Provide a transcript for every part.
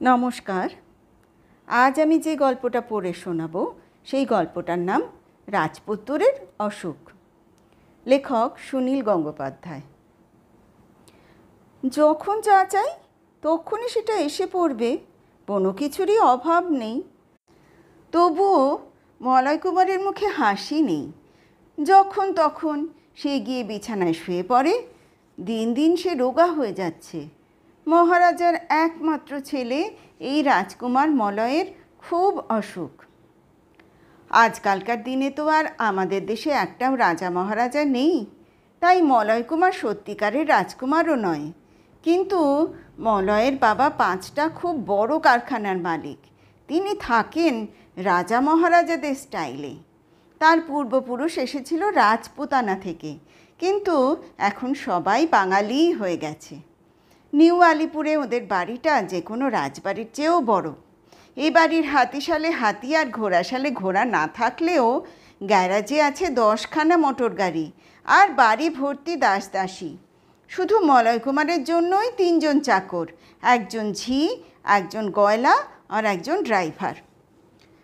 নমস্কার। আজ আমি যে গল্পটা পড়ে শোনাবো সেই গল্পটার নাম রাজপুত্তরের অসুখ। লেখক সুনীল গঙ্গোপাধ্যায়। যখন যা চাই তখনই সেটা এসে পড়বে, কোনো কিছুরই অভাব নেই। তবুও মলয় কুমারের মুখে হাসি নেই। যখন তখন সে গিয়ে বিছানায় শুয়ে পড়ে। দিন দিন সে রোগা হয়ে যাচ্ছে। মহারাজার একমাত্র ছেলে এই রাজকুমার মলয়ের খুব অসুখ। আজকালকার দিনে তো আর আমাদের দেশে একটাও রাজা মহারাজা নেই, তাই মলয় কুমার সত্যিকারের রাজকুমারও নয়। কিন্তু মলয়ের বাবা 5টা খুব বড় কারখানার মালিক। তিনি থাকেন রাজা মহারাজাদের স্টাইলে। তার পূর্বপুরুষ এসেছিল রাজপুতানা থেকে, কিন্তু এখন সবাই বাঙালিই হয়ে গেছে। নিউ আলিপুরে ওদের বাড়িটা যে কোনো রাজবাড়ির চেয়েও বড়। এই বাড়ির হাতিশালে হাতি আর ঘোড়াশালে ঘোড়া না থাকলেও গ্যারাজে আছে 10খানা মোটর গাড়ি আর বাড়ি ভর্তি দাসদাসী। শুধু মলয় কুমারের জন্যই 3জন চাকর, একজন ঝি, একজন গয়লা আর একজন ড্রাইভার।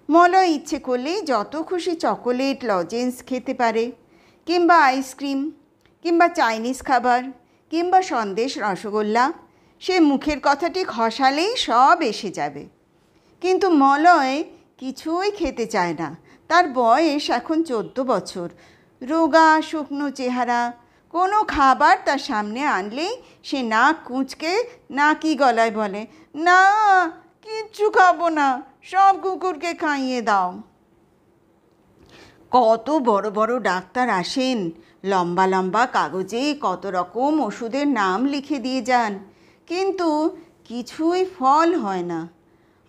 মলয় ইচ্ছে করলেই যত খুশি চকোলেট লজেন্স খেতে পারে, কিংবা আইসক্রিম, কিংবা চাইনিজ খাবার, কিংবা সন্দেশ রসগোল্লা। সে মুখের কথাটি খসালেই সব এসে যাবে। কিন্তু মলয় কিছুই খেতে চায় না। তার বয়স এখন 14 বছর। রোগা শুকনো চেহারা। কোনো খাবার তার সামনে আনলেই সে নাক কুঁচকে নাকি গলায় বলে, না, কিচ্ছু খাবো না, সব কুকুরকে খাইয়ে দাও। কত বড় বড় ডাক্তার আসেন, লম্বা লম্বা কাগজে কত রকম ওষুধের নাম লিখে দিয়ে যান, কিন্তু কিছুই ফল হয় না।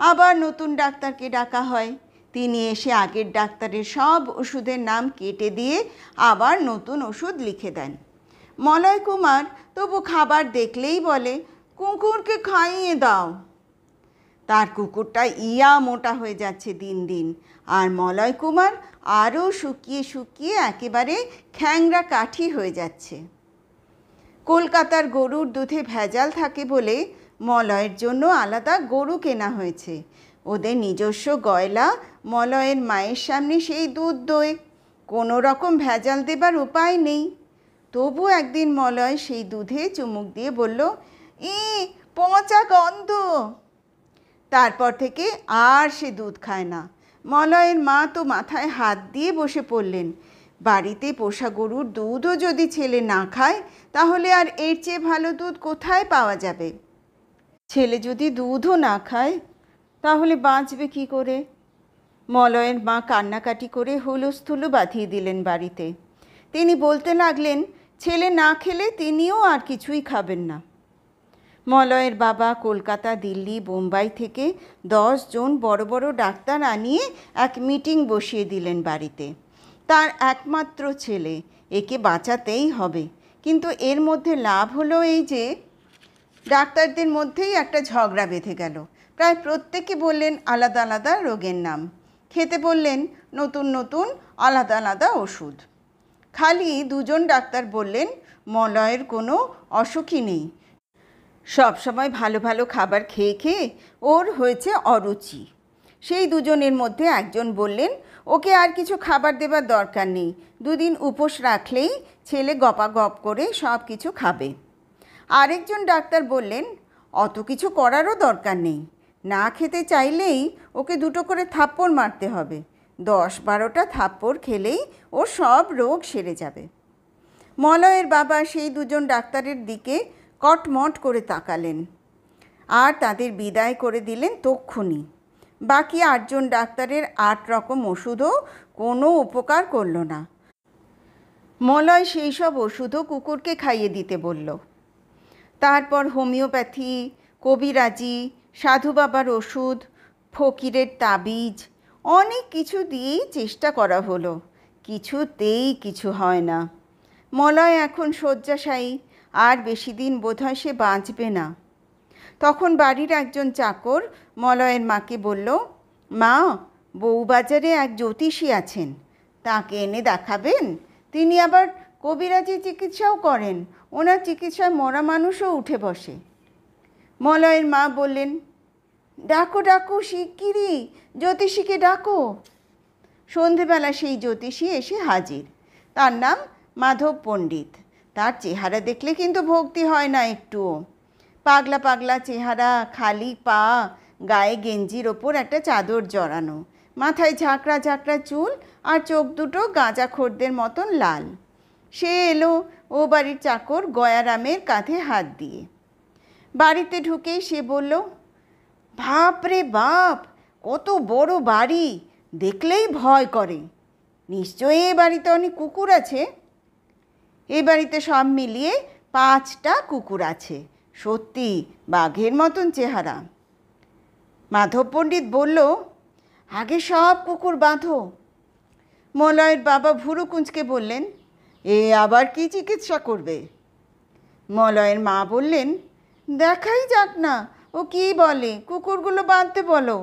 আবার নতুন ডাক্তারকে ডাকা হয়। তিনি এসে আগের ডাক্তারের সব ওষুধের নাম কেটে দিয়ে আবার নতুন ওষুধ লিখে দেন। মলয় কুমার তবু খাবার দেখলেই বলে, কুকুরকে খাইয়ে দাও। তার কুকুরটা ইয়া মোটা হয়ে যাচ্ছে দিন দিন, আর মলয় কুমার আরও শুকিয়ে শুকিয়ে একেবারে খ্যাংরা কাঠি হয়ে যাচ্ছে। কলকাতার গরুর দুধে ভেজাল থাকে বলে মলয়ের জন্য আলাদা গরু কেনা হয়েছে। ওদের নিজস্ব গয়লা মলয়ের মায়ের সামনে সেই দুধ দোয়। কোনো রকম ভেজাল দেবার উপায় নেই। তবু একদিন মলয় সেই দুধে চুমুক দিয়ে বলল, পচা গন্ধ। তারপর থেকে আর সে দুধ খায় না। মলয়ের মা তো মাথায় হাত দিয়ে বসে পড়লেন। বাড়িতে পোষা গরুর দুধও যদি ছেলে না খায়, তাহলে আর এর চেয়ে ভালো দুধ কোথায় পাওয়া যাবে? ছেলে যদি দুধও না খায়, তাহলে বাঁচবে কি করে? মলয়ের মা কান্নাকাটি করে হুলস্থুলু বাঁধিয়ে দিলেন বাড়িতে। তিনি বলতে লাগলেন, ছেলে না খেলে তিনিও আর কিছুই খাবেন না। মলয়ের বাবা কলকাতা, দিল্লি, বোম্বাই থেকে 10 জন বড় বড় ডাক্তার আনিয়ে এক মিটিং বসিয়ে দিলেন বাড়িতে। তার একমাত্র ছেলে, একে বাঁচাতেই হবে। কিন্তু এর মধ্যে লাভ হলো এই যে ডাক্তারদের মধ্যেই একটা ঝগড়া বেঁধে গেল। প্রায় প্রত্যেকে বললেন আলাদা আলাদা রোগের নাম, খেতে বললেন নতুন নতুন আলাদা আলাদা ওষুধ। খালি 2জন ডাক্তার বললেন মলয়ের কোনো অসুখই নেই, সব সময় ভালো ভালো খাবার খেয়ে খেয়ে ওর হয়েছে অরুচি। সেই 2জনের মধ্যে একজন বললেন ওকে আর কিছু খাবার দেবার দরকার নেই, 2 দিন উপোস রাখলেই ছেলে গপাগপ করে সব কিছু খাবে। আরেকজন ডাক্তার বললেন অত কিছু করারও দরকার নেই, না খেতে চাইলেই ওকে 2টো করে থাপ্পড় মারতে হবে। 10-12টা থাপ্পড় খেলেই ওর সব রোগ সেরে যাবে। মলয়ের বাবা সেই 2জন ডাক্তারের দিকে কটমট করে তাকালেন আর তাদের বিদায় করে দিলেন তক্ষুনি। বাকি 8জন ডাক্তারের 8 রকম ওষুধও কোনো উপকার করল না। মলয় সেই সব ওষুধও কুকুরকে খাইয়ে দিতে বলল। তারপর হোমিওপ্যাথি, কবিরাজি, সাধু বাবার ওষুধ, ফকিরের তাবিজ, অনেক কিছু দিয়েই চেষ্টা করা হলো। কিছুতেই কিছু হয় না। মলয় এখন শয্যাশায়ী, আর বেশি দিন বোধহয় সে বাঁচবে না। তখন বাড়ির একজন চাকর মলয়ের মাকে বলল, মা, বউবাজারে এক জ্যোতিষী আছেন, তাকে এনে দেখাবেন। তিনি আবার কবিরাজি চিকিৎসাও করেন, ওনার চিকিৎসায় মরা মানুষও উঠে বসে। মলয়ের মা বললেন, ডাকো ডাকো শিগগিরই, জ্যোতিষীকে ডাকো। সন্ধেবেলা সেই জ্যোতিষী এসে হাজির। তার নাম মাধব পণ্ডিত। তার চেহারা দেখলে কিন্তু ভক্তি হয় না একটুও। পাগলা পাগলা চেহারা, খালি পা, গায়ে গেঞ্জির ওপর একটা চাদর জড়ানো, মাথায় ঝাঁকড়া ঝাঁকড়া চুল, আর চোখ দুটো গাঁজা খোরদের মতন লাল। সে এলো ও বাড়ির চাকর গয়ারামের কাঁধে হাত দিয়ে। বাড়িতে ঢুকেই সে বলল, বাপ রে বাপ, কত বড় বাড়ি, দেখলেই ভয় করে। নিশ্চয়ই এ বাড়িতে অনেক কুকুর আছে। এই বাড়িতে সব মিলিয়ে 5টা কুকুর আছে, সত্যি বাঘের মতন চেহারা। মাধব পণ্ডিত বলল, আগে সব কুকুর বাঁধো। মলয়ের বাবা ভুরু কুঁচকে বললেন, এ আবার কি চিকিৎসা করবে? মলয়ের মা বললেন, দেখাই যাক না ও কি বলে, কুকুরগুলো বাঁধতে বলো।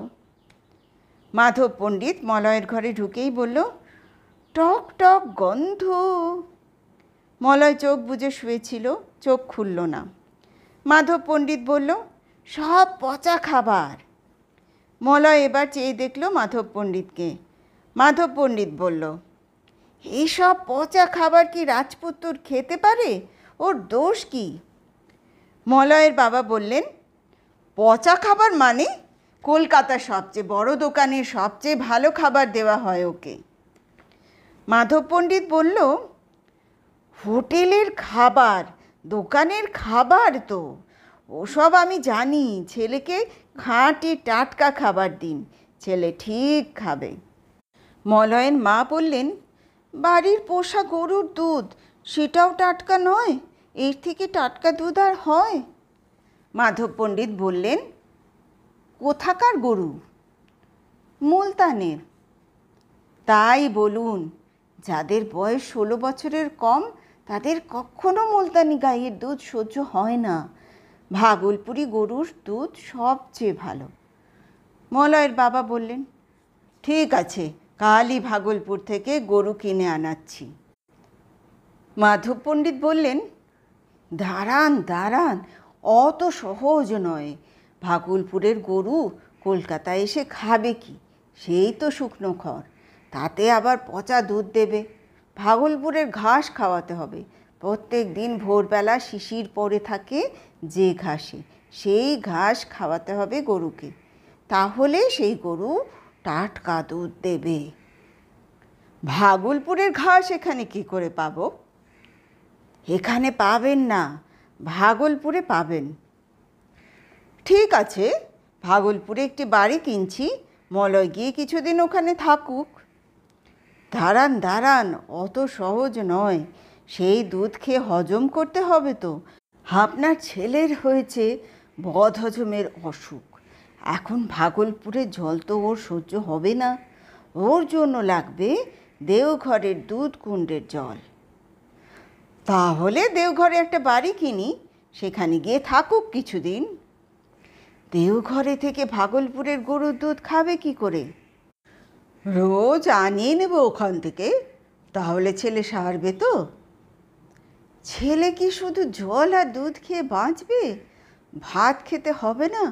মাধব পণ্ডিত মলয়ের ঘরে ঢুকেই বলল, টক টক গন্ধ। মলয় চোখ বুজে শুয়েছিল, চোখ খুলল না। মাধব পণ্ডিত বলল, সব পচা খাবার। মলয় এবার চেয়ে দেখল মাধব পণ্ডিতকে। মাধব পণ্ডিত বলল, এইসব পচা খাবার কি রাজপুত্তর খেতে পারে? ওর দোষ কি? মলয়ের বাবা বললেন, পচা খাবার মানে? কলকাতার সবচেয়ে বড় দোকানের সবচেয়ে ভালো খাবার দেওয়া হয় ওকে। মাধব পণ্ডিত বলল, হোটেলের খাবার, দোকানের খাবার তো ওসব আমি জানি। ছেলেকে খাঁটি টাটকা খাবার দিন, ছেলে ঠিক খাবে। মলয়ের মা বললেন, বাড়ির পোষা গরুর দুধ, সেটাও টাটকা নয়? এর থেকে টাটকা দুধ আর হয়? মাধব পণ্ডিত বললেন, কোথাকার গরু? মুলতানের। তাই বলুন, যাদের বয়স 16 বছরের কম তাদের কখনো মুলতানি গাইয়ের দুধ সহ্য হয় না। ভাগলপুরি গরুর দুধ সবচেয়ে ভালো। মলয়ের বাবা বললেন, ঠিক আছে, কালই ভাগলপুর থেকে গরু কিনে আনাচ্ছি। মাধব পণ্ডিত বললেন, দাঁড়ান দাঁড়ান, অত সহজ নয়। ভাগলপুরের গরু কলকাতায় এসে খাবে কি? সেই তো শুকনো খড়, তাতে আবার পচা দুধ দেবে। ভাগলপুরের ঘাস খাওয়াতে হবে। প্রত্যেক দিন ভোরবেলা শিশির পড়ে থাকে যে ঘাসে, সেই ঘাস খাওয়াতে হবে গরুকে, তাহলে সেই গরু টাটকা দুধ দেবে। ভাগলপুরের ঘাস এখানে কি করে পাবো? এখানে পাবেন না, ভাগলপুরে পাবেন। ঠিক আছে, ভাগলপুরে একটি বাড়ি কিনছি, মলয় গিয়ে কিছুদিন ওখানে থাকুক। দাঁড়ান দাঁড়ান, অত সহজ নয়। সেই দুধ খেয়ে হজম করতে হবে তো। আপনার ছেলের হয়েছে বদহজমের অসুখ। এখন ভাগলপুরের জল তো ওর সহ্য হবে না। ওর জন্য লাগবে দেওঘরের দুধ কুণ্ডের জল। তাহলে দেওঘরে একটা বাড়ি কিনি, সেখানে গিয়ে থাকুক কিছুদিন। দেওঘরে থেকে ভাগলপুরের গরুর দুধ খাবে কি করে? রোজ আনিয়ে নেব ওখান থেকে, তাহলে ছেলে সারবে তো। ছেলে কি শুধু জল আর দুধ খেয়ে বাঁচবে? ভাত খেতে হবে না?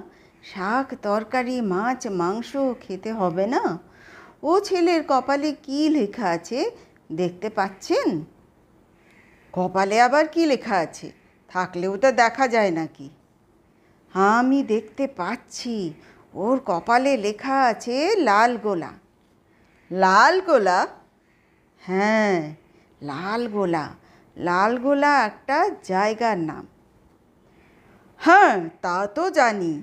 শাক তরকারি মাছ মাংস খেতে হবে না? ও ছেলের কপালে কি লেখা আছে দেখতে পাচ্ছেন? কপালে আবার কি লেখা আছে? থাকলেও তো দেখা যায় নাকি? আমি দেখতে পাচ্ছি, ওর কপালে লেখা আছে লাল গোলা। লাল গোলা? হ্যাঁ, লাল গোলা। লাল গোলা একটা জায়গার নাম। হ্যাঁ, তা তো জানি,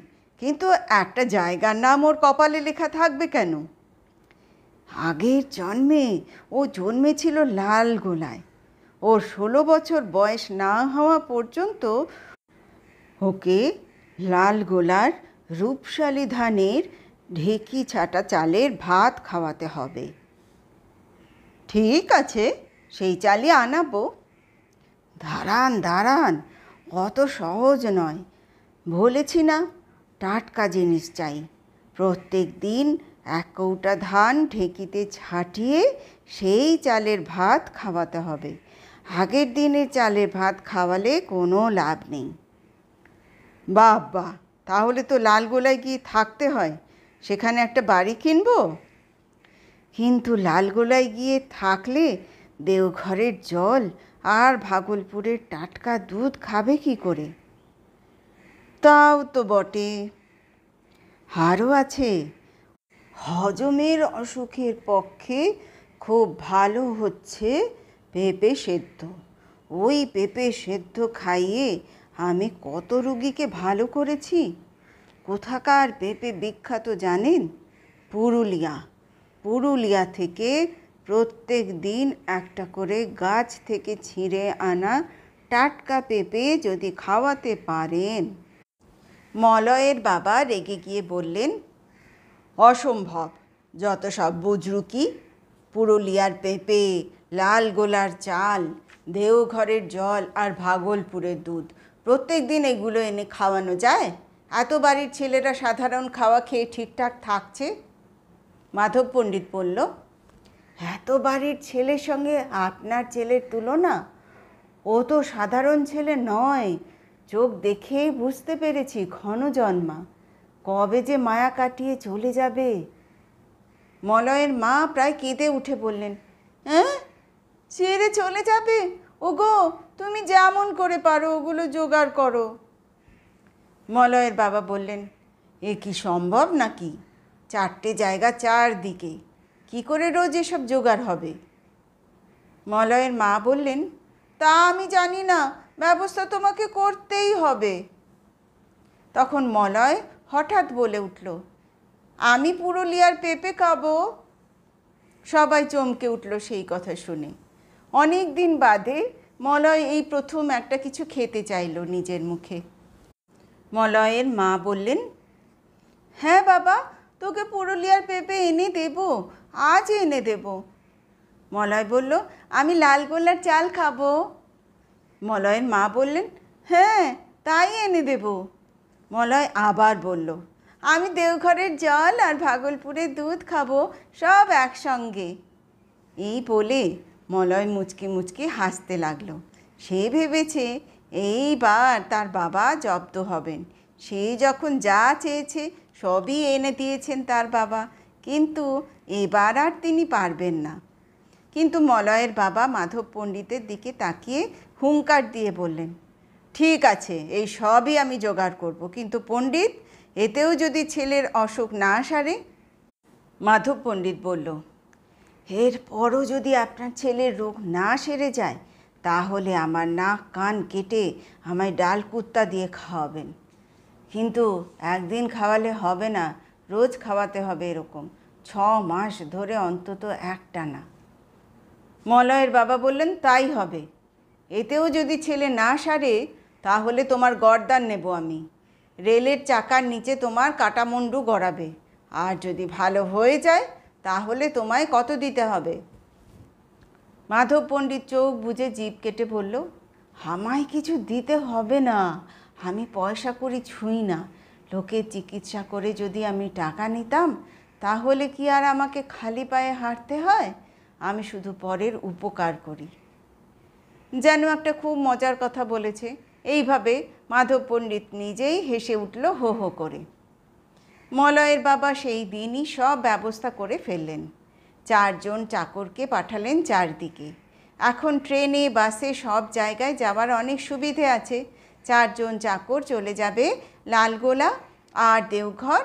কিন্তু একটা জায়গার নাম ওর কপালে লেখা থাকবে কেন? আগের জন্মে ও জন্মেছিল লাল গোলায়। ওর 16 বছর বয়স না হওয়া পর্যন্ত ওকে লাল গোলার রূপশালী ধানের ঢেকি ছাটা চালের ভাত খাওয়াতে হবে। ঠিক আছে, সেই চালই আনাবো। দাঁড়ান দাঁড়ান, অত সহজ নয়। বলেছি না, টাটকা জিনিস চাই। প্রত্যেক দিন 1 কৌটা ধান ঢেকিতে ছাটিয়ে সেই চালের ভাত খাওয়াতে হবে। আগের দিনের চালের ভাত খাওয়ালে কোনো লাভ নেই। বাবা, তাহলে তো লালগোলায় গিয়ে থাকতে হয়, সেখানে একটা বাড়ি কিনবো। কিন্তু লালগোলায় গিয়ে থাকলে দেওঘরের জল আর ভাগলপুরের টাটকা দুধ খাবে কি করে? তাও তো বটে। আরও আছে, হজমের অসুখের পক্ষে খুব ভালো হচ্ছে পেঁপে সেদ্ধ। ওই পেঁপে সেদ্ধ খাইয়ে আমি কত রুগীকে ভালো করেছি। কোথাকার পেঁপে বিখ্যাত জানেন? পুরুলিয়া। পুরুলিয়া থেকে প্রত্যেক দিন একটা করে গাছ থেকে ছিঁড়ে আনা টাটকা পেঁপে যদি খাওয়াতে পারেন। মলয়ের বাবা রেগে গিয়ে বললেন, অসম্ভব, যত সব বুজরুকি। পুরুলিয়ার পেঁপে, লালগোলার চাল, দেওঘরের জল আর ভাগলপুরের দুধ, প্রত্যেক দিন এগুলো এনে খাওয়ানো যায়? এত বাড়ির ছেলেরা সাধারণ খাওয়া খেয়ে ঠিকঠাক থাকছে। মাধব পণ্ডিত বলল, এত বাড়ির ছেলের সঙ্গে আপনার ছেলের তুলনা? ও তো সাধারণ ছেলে নয়, চোখ দেখেই বুঝতে পেরেছি ঘন জন্মা। কবে যে মায়া কাটিয়ে চলে যাবে। মলয়ের মা প্রায় কেঁদে উঠে বললেন, হ্যাঁ, ছেড়ে চলে যাবে? ওগো, তুমি যেমন করে পারো ওগুলো জোগাড় করো। মলয়ের বাবা বললেন, এ কি সম্ভব নাকি? 4টে জায়গা চারদিকে, কি করে রোজ এসব জোগাড় হবে? মলয়ের মা বললেন, তা আমি জানি না, ব্যবস্থা তোমাকে করতেই হবে। তখন মলয় হঠাৎ বলে উঠল, আমি পুরুলিয়ার পেঁপে খাবো। সবাই চমকে উঠল সেই কথা শুনে। অনেক দিন বাদে মলয় এই প্রথম একটা কিছু খেতে চাইল নিজের মুখে। মলয়ের মা বললেন, হ্যাঁ বাবা, তোকে পুরুলিয়ার পেঁপে এনে দেব, আজ এনে দেব। মলয় বলল, আমি লালগোলার চাল খাবো। মলয়ের মা বললেন, হ্যাঁ, তাই এনে দেব। মলয় আবার বলল, আমি দেওঘরের জল আর ভাগলপুরের দুধ খাবো, সব একসঙ্গে। এই বলে মলয় মুচকি মুচকি হাসতে লাগলো। সে ভেবেছে এইবার তার বাবা জব্দ হবেন। সে যখন যা চেয়েছে সবই এনে দিয়েছেন তার বাবা, কিন্তু এবার আর তিনি পারবেন না। কিন্তু মলয়ের বাবা মাধব পণ্ডিতের দিকে তাকিয়ে হুঙ্কার দিয়ে বললেন, ঠিক আছে, এই সবই আমি জোগাড় করব, কিন্তু পণ্ডিত, এতেও যদি ছেলের অসুখ না সারে? মাধব পণ্ডিত বলল, এরপরও যদি আপনার ছেলের রোগ না সেরে যায়, তাহলে আমার নাক কান কেটে আমায় ডাল কুত্তা দিয়ে খাওয়াবেন। কিন্তু একদিন খাওয়ালে হবে না, রোজ খাওয়াতে হবে, এরকম 6 মাস ধরে অন্তত একটানা। মলয়ের বাবা বললেন, তাই হবে। এতেও যদি ছেলে না সারে, তাহলে তোমার গর্দান নেব আমি। রেলের চাকার নিচে তোমার কাটামুন্ডু গড়াবে। আর যদি ভালো হয়ে যায়, তাহলে তোমায় কত দিতে হবে? মাধব পণ্ডিত চোখ বুজে জিভ কেটে বলল, আমায় কিছু দিতে হবে না, আমি পয়সা কড়ি ছুঁই না। লোকের চিকিৎসা করে যদি আমি টাকা নিতাম, তাহলে কি আর আমাকে খালি পায়ে হাঁটতে হয়? আমি শুধু পরের উপকার করি। যেন একটা খুব মজার কথা বলেছে। এইভাবে মাধব পণ্ডিত নিজেই হেসে উঠল হো হো করে। মলয়ের বাবা সেই দিনই সব ব্যবস্থা করে ফেললেন। 4 জন চাকরকে পাঠালেন চারদিকে। এখন ট্রেনে, বাসে সব জায়গায় যাওয়ার অনেক সুবিধে আছে। 4 জন চাকর চলে যাবে লালগোলা আর দেওঘর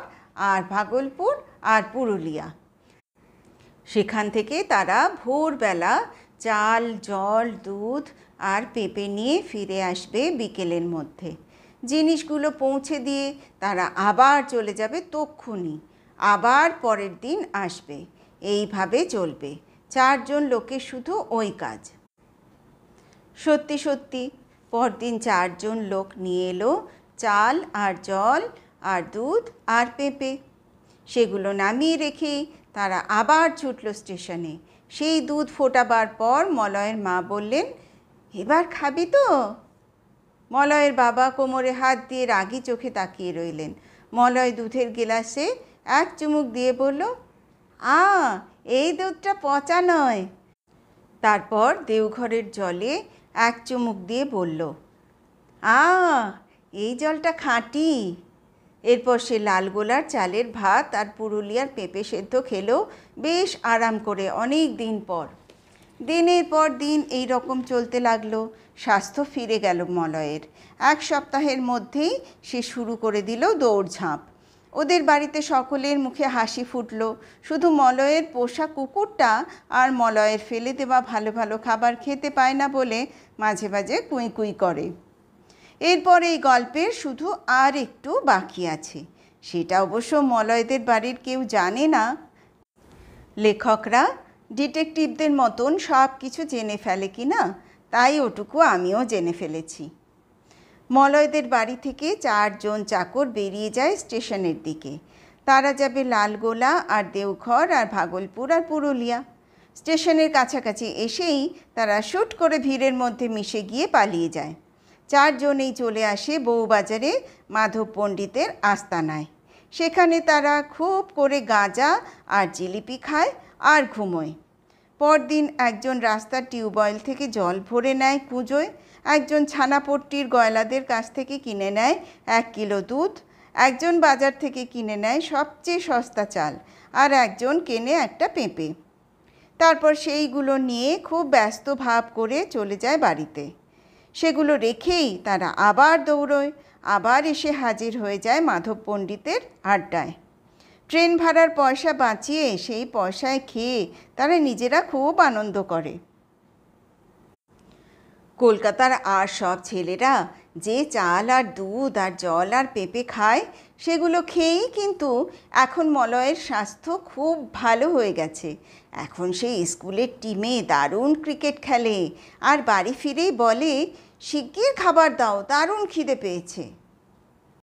আর ভাগলপুর আর পুরুলিয়া। সেখান থেকে তারা ভোরবেলা চাল, জল, দুধ আর পেঁপে নিয়ে ফিরে আসবে বিকেলের মধ্যে। জিনিসগুলো পৌঁছে দিয়ে তারা আবার চলে যাবে তক্ষুনি, আবার পরের দিন আসবে। এইভাবে চলবে। 4 জন লোকের শুধু ওই কাজ। সত্যি সত্যি পরদিন 4 জন লোক নিয়ে এলো চাল আর জল আর দুধ আর পেঁপে। সেগুলো নামিয়ে রেখেই তারা আবার ছুটল স্টেশনে। সেই দুধ ফোটাবার পর মলয়ের মা বললেন, এবার খাবি তো? মলয়ের বাবা কোমরে হাত দিয়ে রাগী চোখে তাকিয়ে রইলেন। মলয় দুধের গেলাসে এক চুমুক দিয়ে বলল, এই দুধটা পচা নয়। তারপর দেওঘরের জলে এক চুমুক দিয়ে বলল, এই জলটা খাঁটি। এরপর সে লালগোলার চালের ভাত আর পুরুলিয়ার পেঁপে সেদ্ধ খেলো বেশ আরাম করে অনেক দিন পর। দিনের পর দিন এই রকম চলতে লাগলো। স্বাস্থ্য ফিরে গেল মলয়ের। 1 সপ্তাহের মধ্যেই সে শুরু করে দিল দৌড়ঝাঁপ। ওদের বাড়িতে সকলের মুখে হাসি ফুটল। শুধু মলয়ের পোষা কুকুরটা আর মলয়ের ফেলে দেওয়া ভালো ভালো খাবার খেতে পায় না বলে মাঝে মাঝে কুই কুই করে। এরপর এই গল্পের শুধু আর একটু বাকি আছে, সেটা অবশ্য মলয়দের বাড়ির কেউ জানে না। লেখকরা ডিটেকটিভদের মতন সব কিছু জেনে ফেলে কি না, তাই ওটুকু আমিও জেনে ফেলেছি। মলয়দের বাড়ি থেকে 4 জন চাকর বেরিয়ে যায় স্টেশনের দিকে। তারা যাবে লালগোলা আর দেওঘর আর ভাগলপুর আর পুরুলিয়া। স্টেশনের কাছাকাছি এসেই তারা শুট করে ভিড়ের মধ্যে মিশে গিয়ে পালিয়ে যায়। 4 জনেই চলে আসে বউবাজারে মাধব পণ্ডিতের আস্তানায়। সেখানে তারা খুব করে গাঁজা আর জিলিপি খায় আর ঘুমোয়। পরদিন একজন রাস্তার টিউবওয়েল থেকে জল ভরে নেয় কুঁজোয়, একজন ছানাপট্টির গয়লাদের কাছ থেকে কিনে নেয় 1 কিলো দুধ, একজন বাজার থেকে কিনে নেয় সবচেয়ে সস্তা চাল, আর একজন কেনে একটা পেঁপে। তারপর সেইগুলো নিয়ে খুব ব্যস্ত ভাব করে চলে যায় বাড়িতে। সেগুলো রেখেই তারা আবার দৌড়োয়, আবার এসে হাজির হয়ে যায় মাধব পণ্ডিতের আড্ডায়। ট্রেন ভাড়ার পয়সা বাঁচিয়ে সেই পয়সায় খেয়ে তারা নিজেরা খুব আনন্দ করে। কলকাতার আর সব ছেলেরা যে চাল আর দুধ আর জল আর পেঁপে খায়, সেগুলো খেয়েই কিন্তু এখন মলয়ের স্বাস্থ্য খুব ভালো হয়ে গেছে। এখন সেই স্কুলের টিমে দারুণ ক্রিকেট খেলে আর বাড়ি ফিরেই বলে, শিগগির খাবার দাও, দারুণ খিদে পেয়েছে।